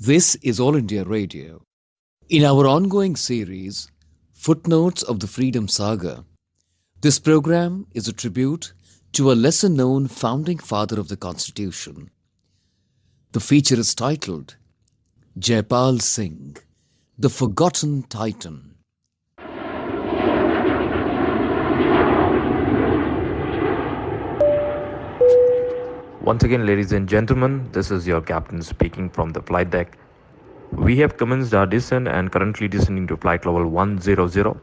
This is All India Radio. In our ongoing series, Footnotes of the Freedom Saga, this program is a tribute to a lesser known founding father of the Constitution. The feature is titled Jaipal Singh, the Forgotten Titan. Once again, ladies and gentlemen, this is your captain speaking from the flight deck. We have commenced our descent and currently descending to flight level 100.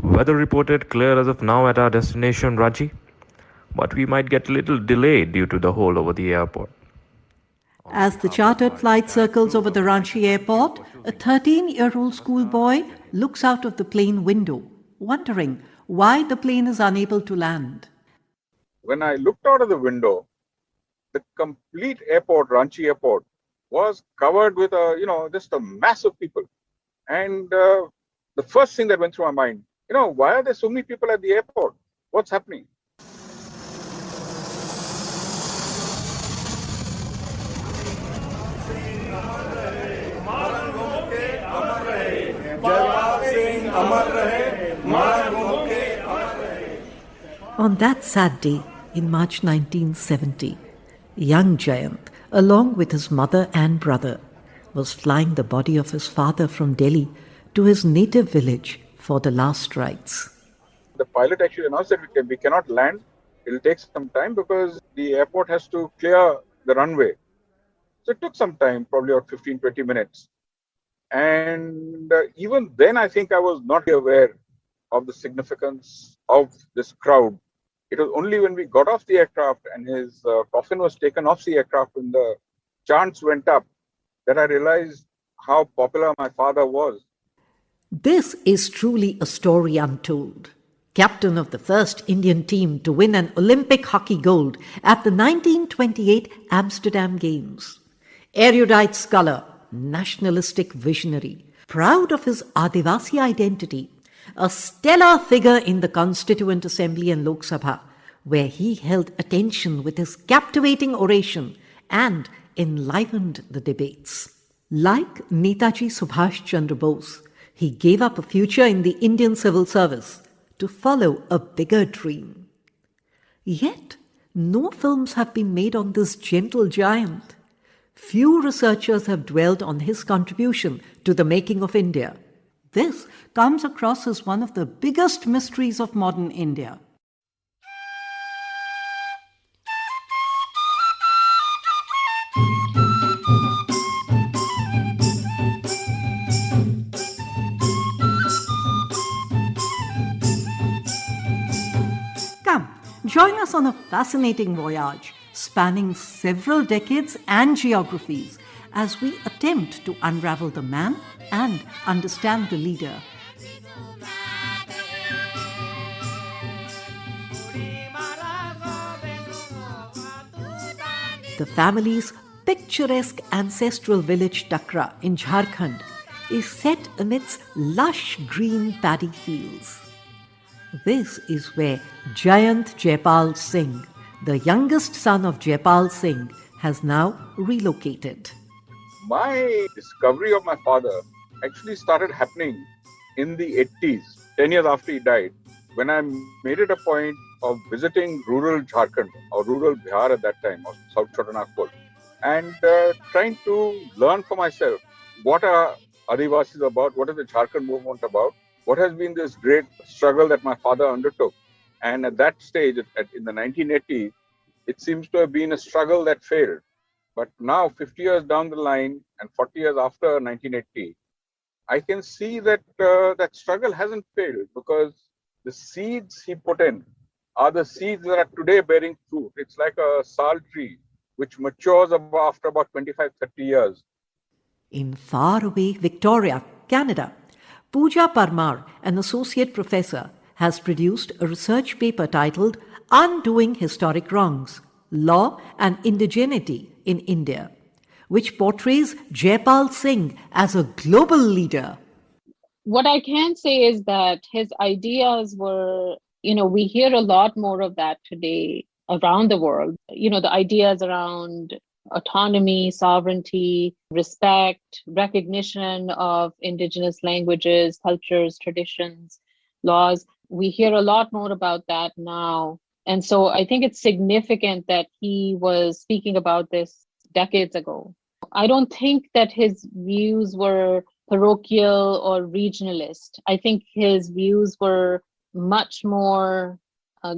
Weather reported clear as of now at our destination, Raji, but we might get a little delayed due to the hole over the airport. As the chartered flight circles over the Ranchi airport, a 13-year-old schoolboy looks out of the plane window, wondering why the plane is unable to land. When I looked out of the window, the complete airport, Ranchi airport, was covered with just a mass of people. And the first thing that went through my mind, why are there so many people at the airport? What's happening? On that sad day in March 1970, young Jayant, along with his mother and brother, was flying the body of his father from Delhi to his native village for the last rites. The pilot actually announced that we cannot land. It will take some time because the airport has to clear the runway. So it took some time, probably about 15-20 minutes. And even then, I think I was not aware of the significance of this crowd. It was only when we got off the aircraft and his coffin was taken off the aircraft and the chants went up that I realized how popular my father was. This is truly a story untold. Captain of the first Indian team to win an Olympic hockey gold at the 1928 Amsterdam Games. Erudite scholar, nationalistic visionary, proud of his Adivasi identity, a stellar figure in the Constituent Assembly and Lok Sabha, where he held attention with his captivating oration and enlivened the debates. Like Netaji Subhash Chandra Bose, he gave up a future in the Indian civil service to follow a bigger dream. Yet, no films have been made on this gentle giant. Few researchers have dwelled on his contribution to the making of India. This comes across as one of the biggest mysteries of modern India. Come, join us on a fascinating voyage spanning several decades and geographies as we attempt to unravel the man and understand the leader. The family's picturesque ancestral village Takra in Jharkhand is set amidst lush green paddy fields. This is where Jayant Jaipal Singh, the youngest son of Jaipal Singh, has now relocated. My discovery of my father actually started happening in the 80s, 10 years after he died, when I made it a point of visiting rural Jharkhand or rural Bihar at that time, or South Chotanagpur, and trying to learn for myself what are Adivasis about, what is the Jharkhand movement about, what has been this great struggle that my father undertook. And at that stage, in the 1980s, it seems to have been a struggle that failed. But now, 50 years down the line and 40 years after 1980, I can see that that struggle hasn't failed because the seeds he put in are the seeds that are today bearing fruit. It's like a sal tree which matures after about 25, 30 years. In faraway Victoria, Canada, Pooja Parmar, an associate professor, has produced a research paper titled Undoing Historic Wrongs, Law and Indigeneity in India, which portrays Jaipal Singh as a global leader. What I can say is that his ideas were, we hear a lot more of that today around the world. The ideas around autonomy, sovereignty, respect, recognition of indigenous languages, cultures, traditions, laws. We hear a lot more about that now. And so I think it's significant that he was speaking about this decades ago. I don't think that his views were parochial or regionalist. I think his views were much more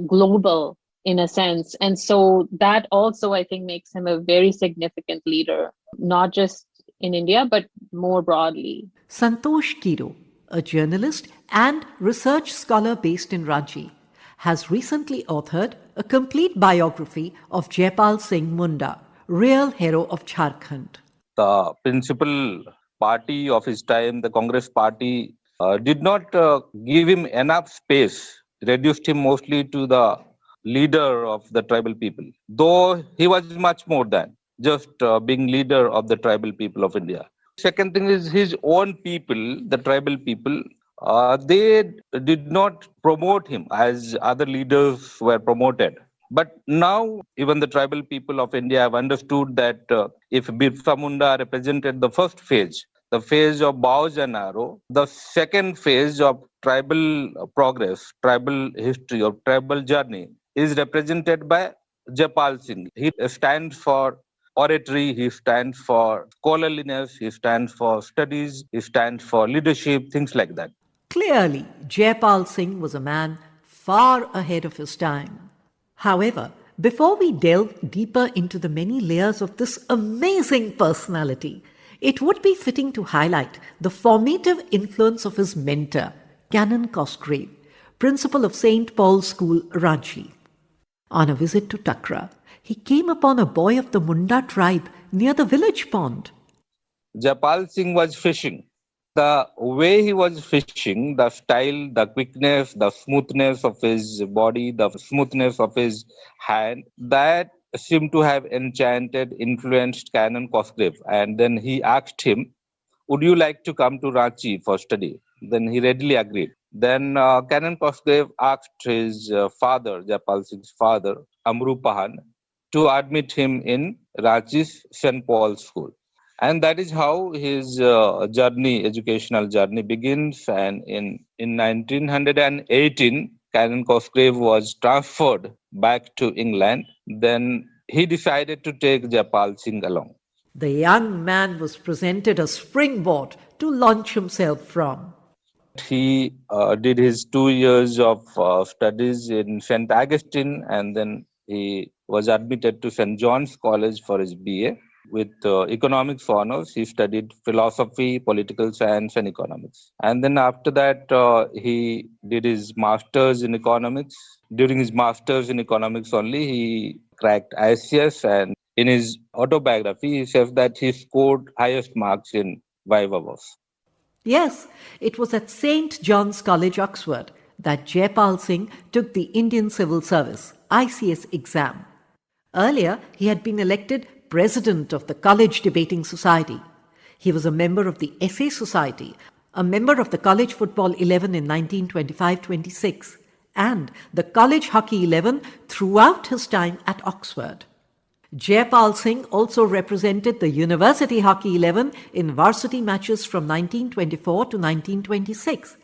global in a sense. And so that also, I think, makes him a very significant leader, not just in India, but more broadly. Santosh Kiro, a journalist and research scholar based in Ranchi, has recently authored a complete biography of Jaipal Singh Munda, real hero of Jharkhand. The principal party of his time, the Congress party, did not give him enough space, reduced him mostly to the leader of the tribal people, though he was much more than just being leader of the tribal people of India. Second thing is his own people, the tribal people, they did not promote him as other leaders were promoted. But now, even the tribal people of India have understood that if Birsa Munda represented the first phase, the phase of bows and arrow, the second phase of tribal progress, tribal history, or tribal journey is represented by Jaipal Singh. He stands for oratory, he stands for scholarliness, he stands for studies, he stands for leadership, things like that. Clearly, Jaipal Singh was a man far ahead of his time. However, before we delve deeper into the many layers of this amazing personality, it would be fitting to highlight the formative influence of his mentor, Canon Cosgrave, principal of St. Paul's School, Ranchi. On a visit to Takra, he came upon a boy of the Munda tribe near the village pond. Jaipal Singh was fishing. The way he was fishing, the style, the quickness, the smoothness of his body, the smoothness of his hand, that seemed to have enchanted, influenced Canon Cosgrave. And then he asked him, would you like to come to Ranchi for study? Then he readily agreed. Then Canon Cosgrave asked his father, Jaipal Singh's father, Amru Pahan, to admit him in Ranchi's St. Paul's School. And that is how his educational journey begins. And in 1918, Canon Cosgrave was transferred back to England. Then he decided to take Jaipal Singh along. The young man was presented a springboard to launch himself from. He did his 2 years of studies in St. Augustine, and then he was admitted to St. John's College for his BA. With economics honors, he studied philosophy, political science, and economics. And then after that, he did his master's in economics. During his master's in economics only, he cracked ICS, and in his autobiography, he says that he scored highest marks in Viva Voce. Yes, it was at St. John's College, Oxford, that Jaipal Singh took the Indian Civil Service ICS exam. Earlier, he had been elected president of the College Debating Society. He was a member of the Essay Society, a member of the College Football 11 in 1925-26, and the College Hockey 11 throughout his time at Oxford. Jaipal Singh also represented the University Hockey 11 in varsity matches from 1924 to 1926,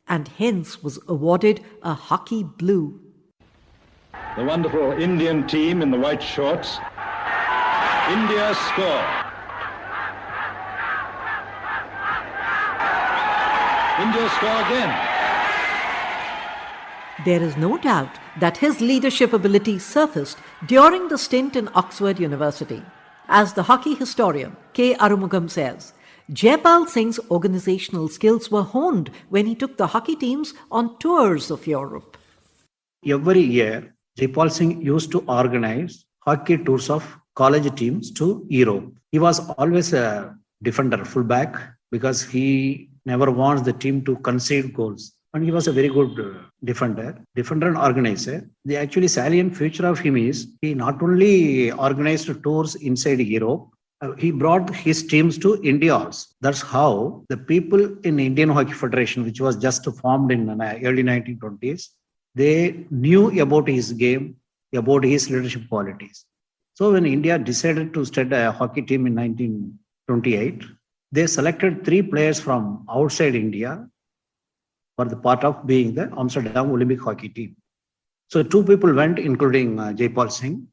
and hence was awarded a Hockey Blue. The wonderful Indian team in the white shorts. India score. India score again. There is no doubt that his leadership abilities surfaced during the stint in Oxford University. As the hockey historian K. Arumugam says, Jaipal Singh's organizational skills were honed when he took the hockey teams on tours of Europe. Every year, Jaipal Singh used to organize hockey tours of college teams to Europe. He was always a defender, fullback, because he never wants the team to concede goals. And he was a very good defender and organizer. The actually salient feature of him is he not only organized tours inside Europe, he brought his teams to India also. That's how the people in Indian Hockey Federation, which was just formed in the early 1920s, they knew about his game, about his leadership qualities. So when India decided to start a hockey team in 1928, they selected 3 players from outside India for the part of being the Amsterdam Olympic hockey team. So 2 people went, including Jaipal Singh.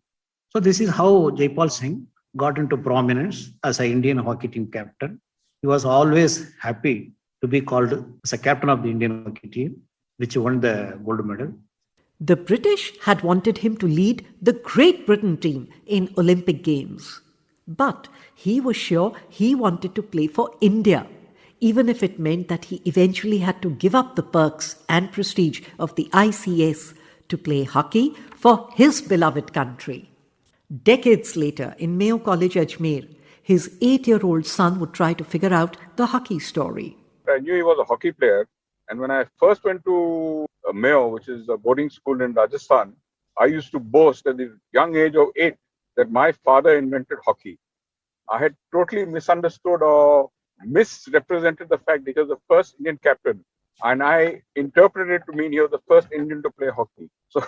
So this is how Jaipal Singh got into prominence as an Indian hockey team captain. He was always happy to be called as a captain of the Indian hockey team, which won the gold medal. The British had wanted him to lead the Great Britain team in Olympic Games. But he was sure he wanted to play for India, even if it meant that he eventually had to give up the perks and prestige of the ICS to play hockey for his beloved country. Decades later, in Mayo College, Ajmer, his 8-year-old son would try to figure out the hockey story. I knew he was a hockey player, and when I first went to Mayo, which is a boarding school in Rajasthan, I used to boast at the young age of 8 that my father invented hockey. I had totally misunderstood or misrepresented the fact that he was the first Indian captain, and I interpreted it to mean he was the first Indian to play hockey. So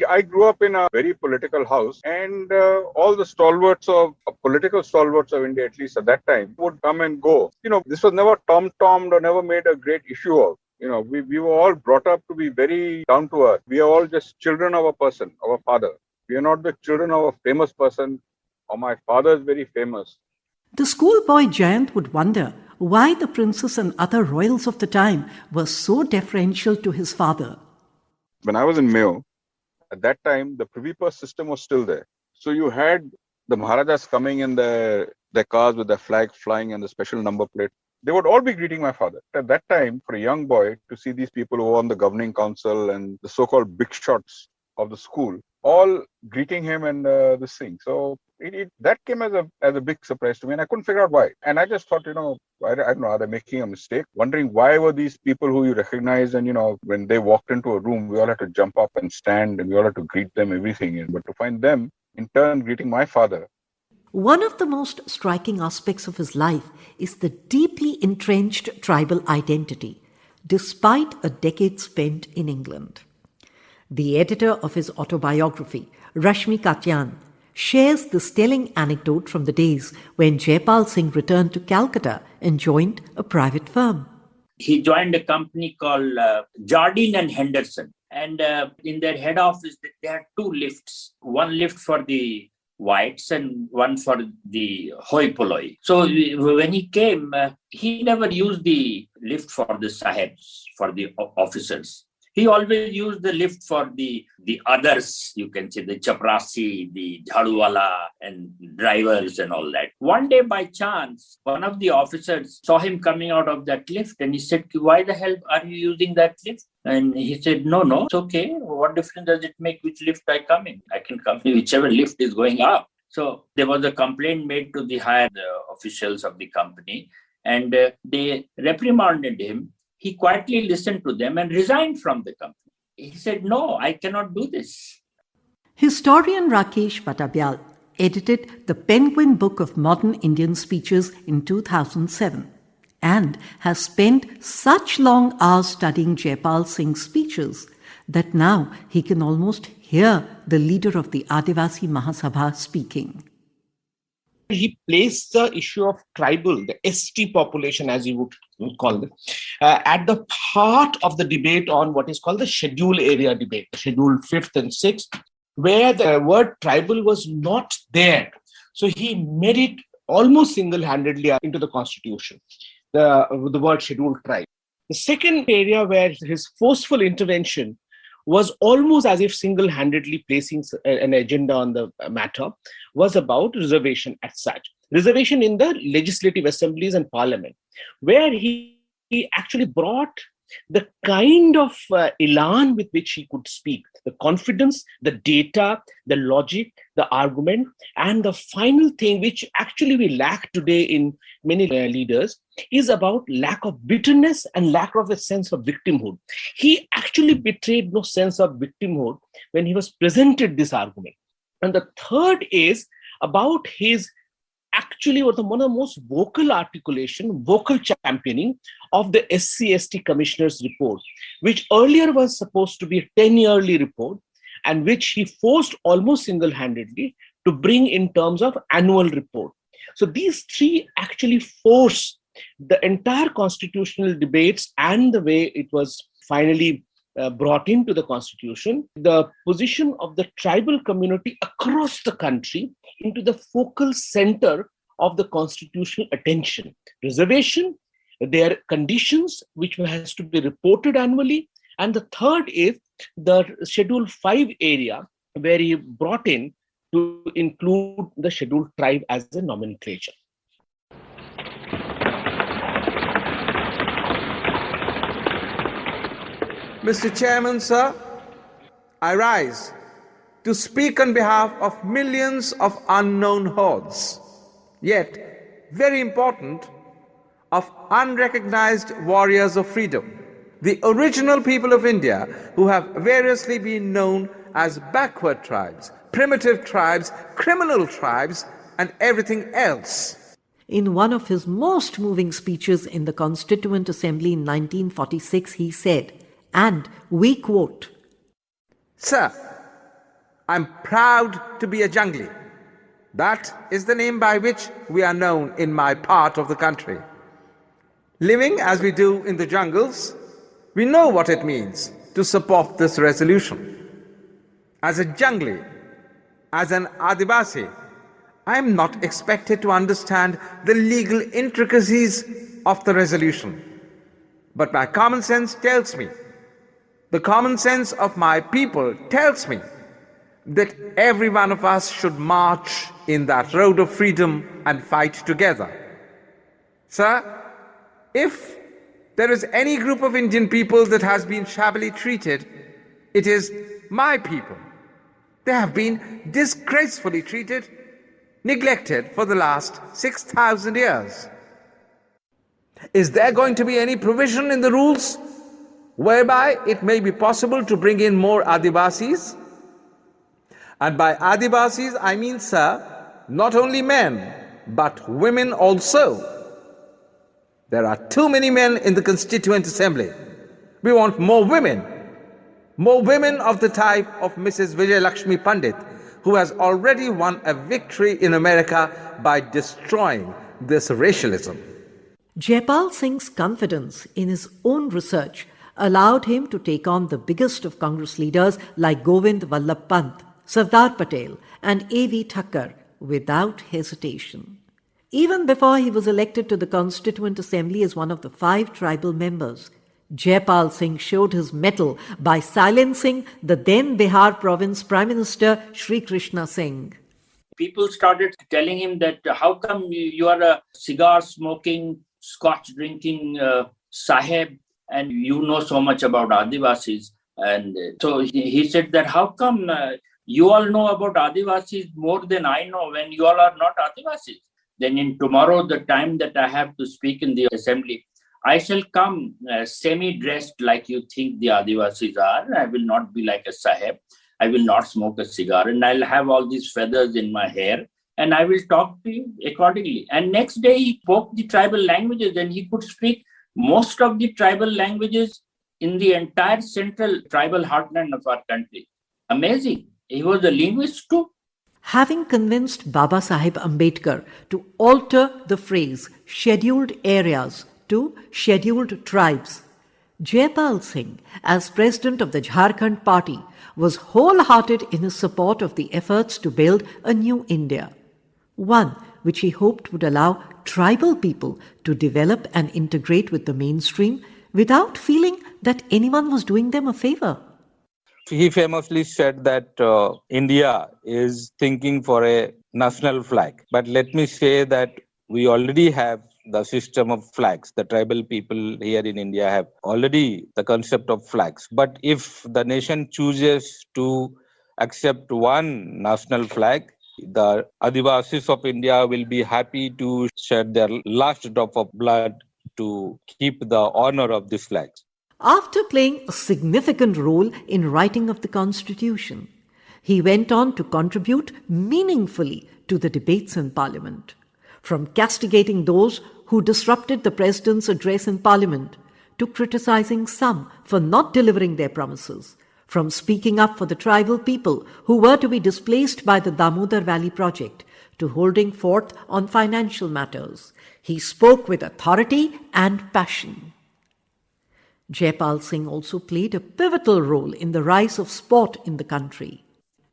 I grew up in a very political house, and all the political stalwarts of India, at least at that time, would come and go. This was never tom-tommed or never made a great issue of. We were all brought up to be very down to earth. We are all just children of a person, of a father. We are not the children of a famous person, or my father is very famous. The schoolboy Jayant would wonder why the princess and other royals of the time were so deferential to his father. When I was in Mayo, at that time, the Privy Purse system was still there. So you had the Maharajas coming in their cars with their flag flying and the special number plate. They would all be greeting my father. At that time, for a young boy to see these people who were on the governing council and the so-called big shots of the school, all greeting him and this thing. So that came as a big surprise to me, and I couldn't figure out why. And I just thought, I don't know, are they making a mistake? Wondering why were these people who you recognize, and when they walked into a room, we all had to jump up and stand, and we all had to greet them, everything. But to find them in turn greeting my father. One of the most striking aspects of his life is the deeply entrenched tribal identity, despite a decade spent in England. The editor of his autobiography, Rashmi Katyan, shares this telling anecdote from the days when Jaipal Singh returned to Calcutta and joined a private firm. He joined a company called Jardine and Henderson. And in their head office, they had 2 lifts. One lift for the whites and one for the hoi polloi. So when he came, he never used the lift for the sahibs, for the officers. He always used the lift for the others, you can say, the chaprasi, the jhaduwala, and drivers and all that. One day, by chance, one of the officers saw him coming out of that lift, and he said, "Why the hell are you using that lift?" And he said, no, it's okay. What difference does it make which lift I come in? I can come in whichever lift is going up. So there was a complaint made to the higher officials of the company, and they reprimanded him. He quietly listened to them and resigned from the company. He said, "No, I cannot do this." Historian Rakesh Patabyal edited the Penguin Book of Modern Indian Speeches in 2007 and has spent such long hours studying Jaipal Singh's speeches that now he can almost hear the leader of the Adivasi Mahasabha speaking. He placed the issue of tribal, the ST population, as you would call it, at the heart of the debate on what is called the schedule area debate, Schedule 5th and 6th, where the word tribal was not there. So he made it almost single-handedly into the constitution, the word scheduled tribe. The second area where his forceful intervention was almost as if single-handedly placing an agenda on the matter, was about reservation as such. Reservation in the legislative assemblies and parliament, where he actually brought the kind of elan with which he could speak, the confidence, the data, the logic, the argument, and the final thing which actually we lack today in many leaders is about lack of bitterness and lack of a sense of victimhood. He actually betrayed no sense of victimhood when he was presented this argument. And the third is about his actually one of the most vocal articulation, vocal championing of the SC/ST Commissioner's report, which earlier was supposed to be a 10-yearly report and which he forced almost single-handedly to bring in terms of annual report. So these three actually force the entire constitutional debates and the way it was finally brought into the constitution, the position of the tribal community across the country into the focal center of the constitutional attention. Reservation, their conditions, which has to be reported annually. And the third is the Schedule 5 area, where he brought in to include the scheduled tribe as a nomenclature. Mr. Chairman, sir, I rise to speak on behalf of millions of unknown hordes, yet very important, of unrecognized warriors of freedom, the original people of India who have variously been known as backward tribes, primitive tribes, criminal tribes, and everything else. In one of his most moving speeches in the Constituent Assembly in 1946, he said, and we quote, "Sir, I'm proud to be a jungli. That is the name by which we are known in my part of the country. Living as we do in the jungles, we know what it means to support this resolution. As a jungli, as an Adivasi, I am not expected to understand the legal intricacies of the resolution. But my common sense tells me, the common sense of my people tells me that every one of us should march in that road of freedom and fight together. Sir, if there is any group of Indian people that has been shabbily treated, it is my people. They have been disgracefully treated, neglected for the last 6,000 years. Is there going to be any provision in the rules whereby it may be possible to bring in more Adivasis? And by Adivasis, I mean, sir, not only men, but women also. There are too many men in the Constituent Assembly. We want more women of the type of Mrs. Vijay Lakshmi Pandit, who has already won a victory in America by destroying this racialism. Jaipal Singh's confidence in his own research allowed him to take on the biggest of Congress leaders like Govind Vallabh Pant, Sardar Patel and A.V. Thakkar without hesitation. Even before he was elected to the Constituent Assembly as one of the 5 tribal members, Jaipal Singh showed his mettle by silencing the then Bihar Province Prime Minister Shri Krishna Singh. People started telling him that how come you are a cigar smoking, scotch drinking sahib and you know so much about Adivasis. And so he said that how come you all know about Adivasis more than I know when you all are not Adivasis? Then in tomorrow, the time that I have to speak in the assembly, I shall come semi-dressed like you think the Adivasis are. I will not be like a sahib. I will not smoke a cigar and I'll have all these feathers in my hair and I will talk to you accordingly. And next day he spoke the tribal languages and he could speak most of the tribal languages in the entire central tribal heartland of our country. Amazing. He was a linguist too. Having convinced Baba Sahib Ambedkar to alter the phrase scheduled areas to scheduled tribes, Jaipal Singh, as president of the Jharkhand party, was wholehearted in his support of the efforts to build a new India, one which he hoped would allow tribal people to develop and integrate with the mainstream without feeling that anyone was doing them a favor. He famously said that India is thinking for a national flag. But let me say that we already have the system of flags. The tribal people here in India have already the concept of flags. But if the nation chooses to accept one national flag, the Adivasis of India will be happy to shed their last drop of blood to keep the honor of this flag. After playing a significant role in writing of the Constitution, he went on to contribute meaningfully to the debates in Parliament. From castigating those who disrupted the President's address in Parliament to criticizing some for not delivering their promises, from speaking up for the tribal people who were to be displaced by the Damodar Valley project to holding forth on financial matters. He spoke with authority and passion. Jaipal Singh also played a pivotal role in the rise of sport in the country.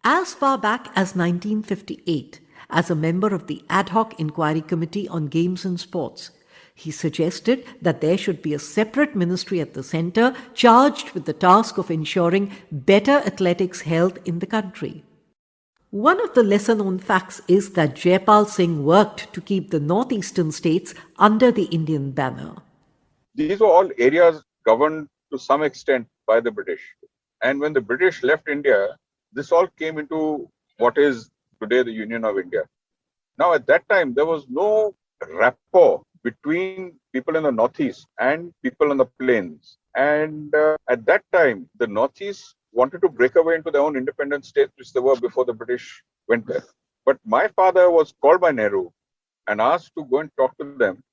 As far back as 1958, as a member of the Ad hoc Inquiry Committee on Games and Sports, he suggested that there should be a separate ministry at the centre charged with the task of ensuring better athletics health in the country. One of the lesser-known facts is that Jaipal Singh worked to keep the northeastern states under the Indian banner. These were all areas governed to some extent by the British. And when the British left India, this all came into what is today the Union of India. Now, at that time, there was no rapport between people in the Northeast and people on the plains. And at that time, the Northeast wanted to break away into their own independent states, which they were before the British went there. But my father was called by Nehru and asked to go and talk to them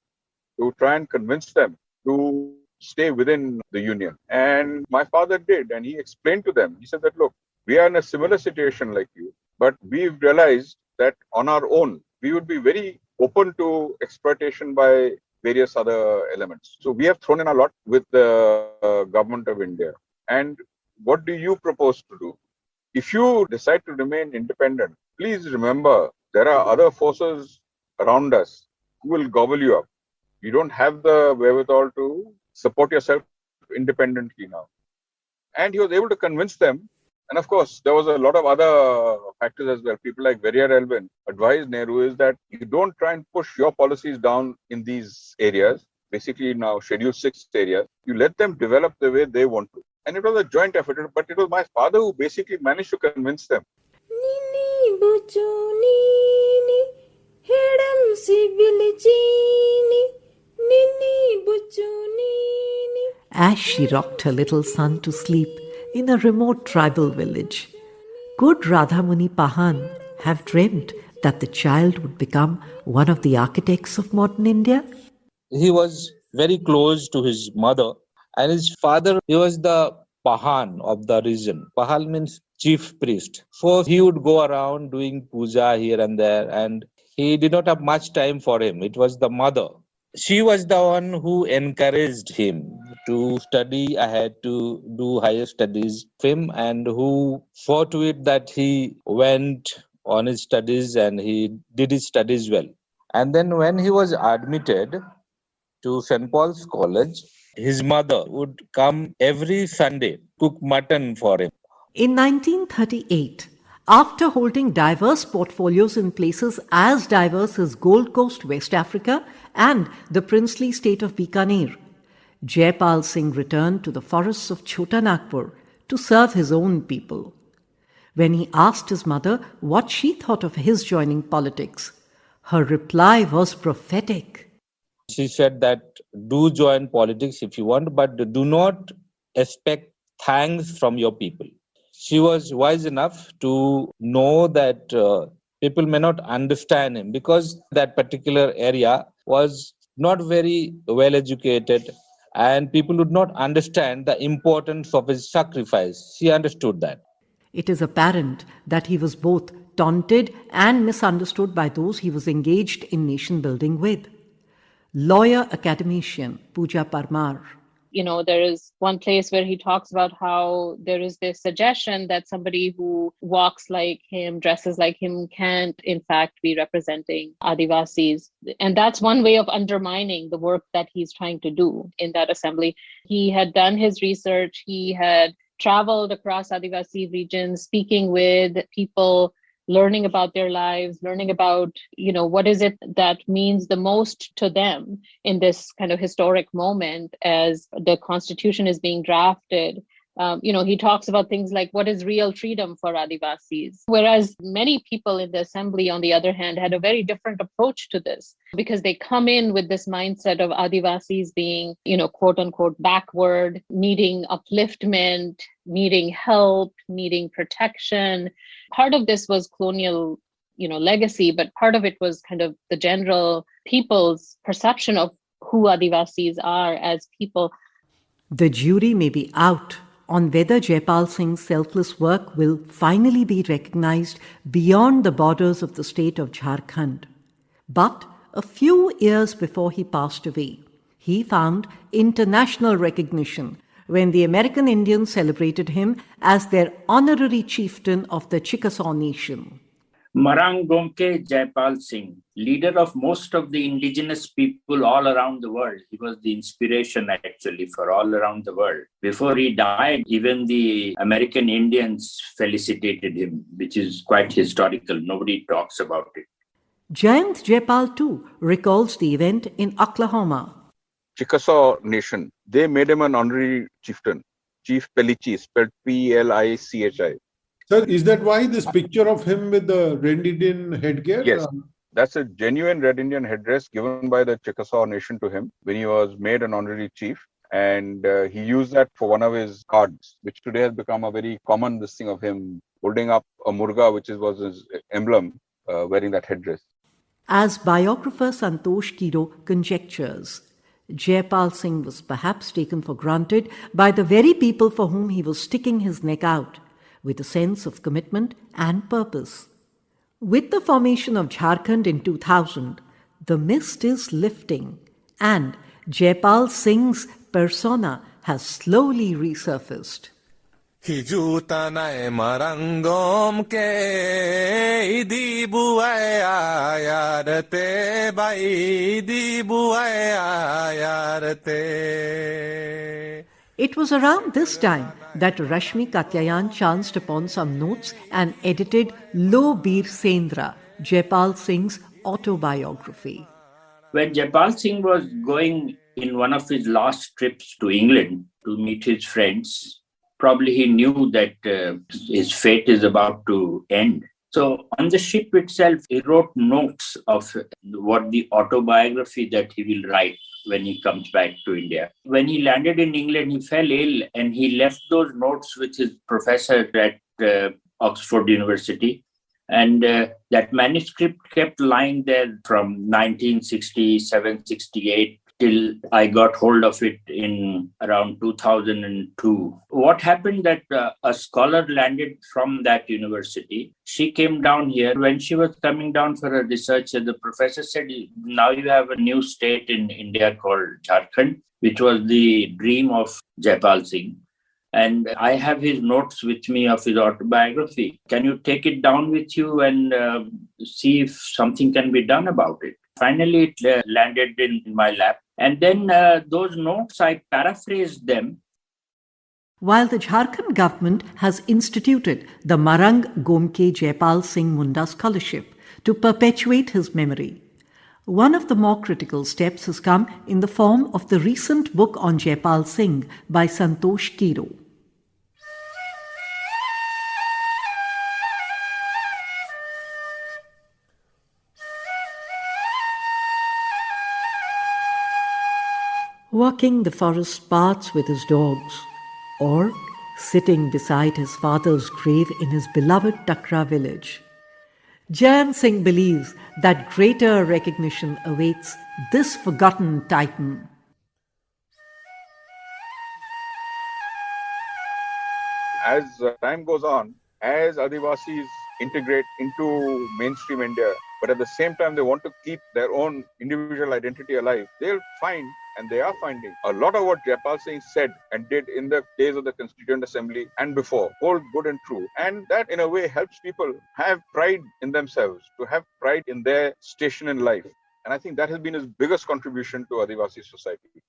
to try and convince them to stay within the Union. And my father did. And he explained to them, he said that, look, we are in a similar situation like you, but we've realized that on our own, we would be very open to exploitation by various other elements. So we have thrown in a lot with the government of India. And what do you propose to do? If you decide to remain independent, please remember there are other forces around us who will gobble you up. You don't have the wherewithal to support yourself independently now. And he was able to convince them. And of course, there was a lot of other factors as well. People like Verrier Elvin advised Nehru is that you don't try and push your policies down in these areas, basically now Schedule 6 areas. You let them develop the way they want to. And it was a joint effort, but it was my father who basically managed to convince them. As she rocked her little son to sleep in a remote tribal village, could Radhamuni Pahan have dreamt that the child would become one of the architects of modern India? He was very close to his mother, and his father, he was the Pahan of the region. Pahan means chief priest. So he would go around doing puja here and there, and he did not have much time for him. It was the mother. She was the one who encouraged him to study ahead, to do higher studies of him, and who saw to it that he went on his studies and he did his studies well. And then when he was admitted to St. Paul's College, his mother would come every Sunday, cook mutton for him. In 1938, after holding diverse portfolios in places as diverse as Gold Coast, West Africa, and the princely state of Bikaner, Jaipal Singh returned to the forests of Chota Nagpur to serve his own people. When he asked his mother what she thought of his joining politics, her reply was prophetic. She said that do join politics if you want, but do not expect thanks from your people. She was wise enough to know that people may not understand him because that particular area was not very well educated and people would not understand the importance of his sacrifice. She understood that. It is apparent that he was both taunted and misunderstood by those he was engaged in nation building with. Lawyer academician Pooja Parmar. There is one place where he talks about how there is this suggestion that somebody who walks like him, dresses like him, can't in fact be representing Adivasis. And that's one way of undermining the work that he's trying to do in that assembly. He had done his research. He had traveled across Adivasi regions, speaking with people, learning about their lives, learning about, what is it that means the most to them in this kind of historic moment as the Constitution is being drafted. He talks about things like what is real freedom for Adivasis, whereas many people in the assembly, on the other hand, had a very different approach to this because they come in with this mindset of Adivasis being, quote unquote, backward, needing upliftment, needing help, needing protection. Part of this was colonial, legacy, but part of it was kind of the general people's perception of who Adivasis are as people. The jury may be out on whether Jaipal Singh's selfless work will finally be recognized beyond the borders of the state of Jharkhand. But a few years before he passed away, he found international recognition when the American Indians celebrated him as their honorary chieftain of the Chickasaw Nation. Marang Gomke Jaipal Singh, leader of most of the indigenous people all around the world. He was the inspiration actually for all around the world. Before he died, even the American Indians felicitated him, which is quite historical. Nobody talks about it. Jayant Jaipal too recalls the event in Oklahoma. Chickasaw Nation, they made him an honorary chieftain. Chief Pelichi, spelled P-E-L-I-C-H-I. Sir, is that why this picture of him with the Red Indian headgear? Yes, that's a genuine Red Indian headdress given by the Chickasaw Nation to him when he was made an honorary chief. And he used that for one of his cards, which today has become a very common this thing of him holding up a murga, which was his emblem, wearing that headdress. As biographer Santosh Kiro conjectures, Jaipal Singh was perhaps taken for granted by the very people for whom he was sticking his neck out, with a sense of commitment and purpose. With the formation of Jharkhand in 2000, the mist is lifting and Jaipal Singh's persona has slowly resurfaced. Hijutanae marangom ke idi buai ayarate bai idi buai ayarate. It was around this time that Rashmi Katyayan chanced upon some notes and edited Lo Bir Sendra, Jaipal Singh's autobiography. When Jaipal Singh was going in one of his last trips to England to meet his friends, probably he knew that his fate is about to end. So on the ship itself, he wrote notes of what the autobiography that he will write when he comes back to India. When he landed in England, he fell ill and he left those notes with his professor at Oxford University. And that manuscript kept lying there from 1967-68 till I got hold of it in around 2002. What happened that a scholar landed from that university. She came down here. When she was coming down for her research, the professor said, now you have a new state in India called Jharkhand, which was the dream of Jaipal Singh. And I have his notes with me of his autobiography. Can you take it down with you and see if something can be done about it? Finally, it landed in my lap. And then those notes, I paraphrased them. While the Jharkhand government has instituted the Marang Gomke Jaipal Singh Munda Scholarship to perpetuate his memory, one of the more critical steps has come in the form of the recent book on Jaipal Singh by Santosh Kiro. Walking the forest paths with his dogs, or sitting beside his father's grave in his beloved Takra village, Jayant Singh believes that greater recognition awaits this forgotten titan. As time goes on, as Adivasis integrate into mainstream India, but at the same time they want to keep their own individual identity alive, they'll find, and they are finding, a lot of what Jaipal Singh said and did in the days of the Constituent Assembly and before hold good and true. And that in a way helps people have pride in themselves, to have pride in their station in life. And I think that has been his biggest contribution to Adivasi society.